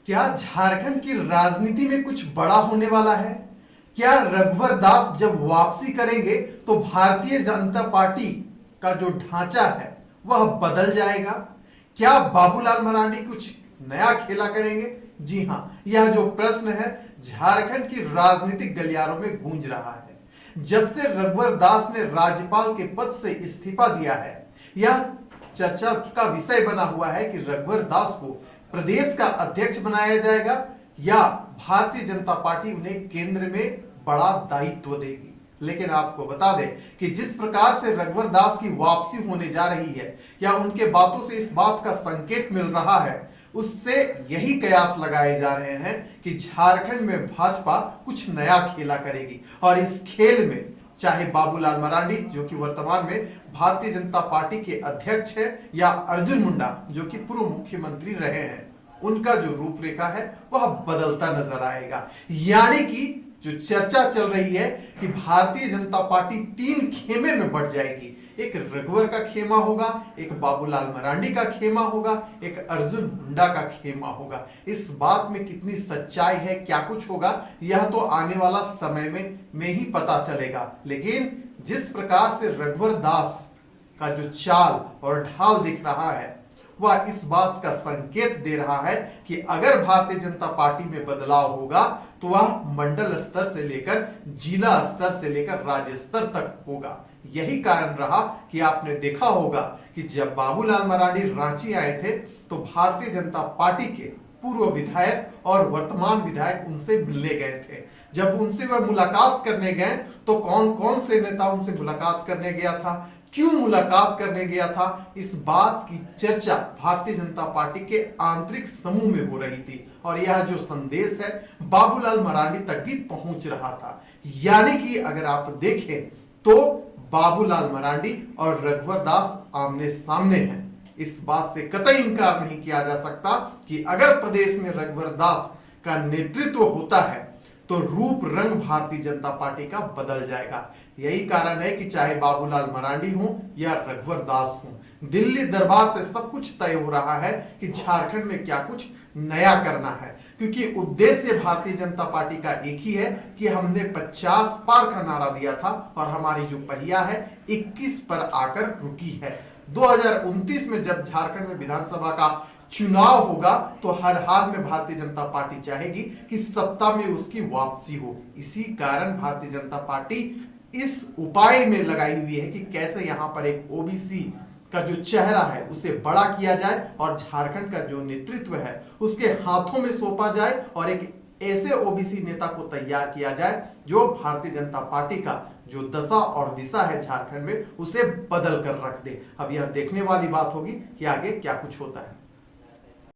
क्या झारखंड की राजनीति में कुछ बड़ा होने वाला है? क्या रघुवर दास जब वापसी करेंगे तो भारतीय जनता पार्टी का जो ढांचा है वह बदल जाएगा? क्या बाबूलाल मरांडी कुछ नया खेला करेंगे? जी हां, यह जो प्रश्न है झारखंड की राजनीतिक गलियारों में गूंज रहा है। जब से रघुवर दास ने राज्यपाल के पद से इस्तीफा दिया है, यह चर्चा का विषय बना हुआ है कि रघुवर दास को प्रदेश का अध्यक्ष बनाया जाएगा या भारतीय जनता पार्टी उन्हें केंद्र में बड़ा दायित्व देगी। लेकिन आपको बता दें कि जिस प्रकार से रघुवर दास की वापसी होने जा रही है या उनके बातों से इस बात का संकेत मिल रहा है, उससे यही कयास लगाए जा रहे हैं कि झारखंड में भाजपा कुछ नया खेला करेगी और इस खेल में चाहे बाबूलाल मरांडी जो कि वर्तमान में भारतीय जनता पार्टी के अध्यक्ष है या अर्जुन मुंडा जो कि पूर्व मुख्यमंत्री रहे हैं, उनका जो रूपरेखा है वह बदलता नजर आएगा। यानी कि जो चर्चा चल रही है कि भारतीय जनता पार्टी तीन खेमे में बढ़ जाएगी। एक रघुवर का खेमा होगा, एक बाबूलाल मरांडी का खेमा होगा, एक अर्जुन मुंडा का खेमा होगा। इस बात में कितनी सच्चाई है, क्या कुछ होगा, यह तो आने वाला समय में ही पता चलेगा। लेकिन जिस प्रकार से रघुवर दास का जो चाल और ढाल दिख रहा है वह इस बात का संकेत दे रहा है कि अगर भारतीय जनता पार्टी में बदलाव होगा तो वह मंडल स्तर से लेकर जिला स्तर से लेकर राज्य स्तर तक होगा। यही कारण रहा कि आपने देखा होगा कि जब बाबूलाल मरांडी रांची आए थे तो भारतीय जनता पार्टी के पूर्व विधायक और वर्तमान विधायक उनसे मिलने गए थे। जब उनसे वह मुलाकात करने गए तो कौन कौन से नेता उनसे मुलाकात करने गया था, क्यों मुलाकात करने गया था, इस बात की चर्चा भारतीय जनता पार्टी के आंतरिक समूह में हो रही थी और यह जो संदेश है बाबूलाल मरांडी तक भी पहुंच रहा था। यानी कि अगर आप देखें तो बाबूलाल मरांडी और रघुवर दास आमने सामने हैं। इस बात से कतई इनकार नहीं किया जा सकता कि अगर प्रदेश में रघुवर दास का नेतृत्व होता है तो रूप रंग भारतीय जनता पार्टी का बदल जाएगा। यही कारण है कि चाहे बाबूलाल मरांडी हो या रघुवर दास हो, दिल्ली दरबार से सब कुछ तय हो रहा है कि झारखंड में क्या कुछ नया करना है, क्योंकि उद्देश्य भारतीय जनता पार्टी का एक ही है कि हमने 50 पार का नारा दिया था और हमारी जो पहिया है 21 पर आकर रुकी है। 2029 में जब झारखंड में विधानसभा का चुनाव होगा तो हर हाल में भारतीय जनता पार्टी चाहेगी कि सत्ता में उसकी वापसी हो। इसी कारण भारतीय जनता पार्टी इस उपाय में लगाई हुई है कि कैसे यहां पर एक ओबीसी का जो चेहरा है उसे बड़ा किया जाए और झारखंड का जो नेतृत्व है उसके हाथों में सौंपा जाए और एक ऐसे ओबीसी नेता को तैयार किया जाए जो भारतीय जनता पार्टी का जो दशा और दिशा है झारखंड में उसे बदल कर रख दे। अब यह देखने वाली बात होगी कि आगे क्या कुछ होता है।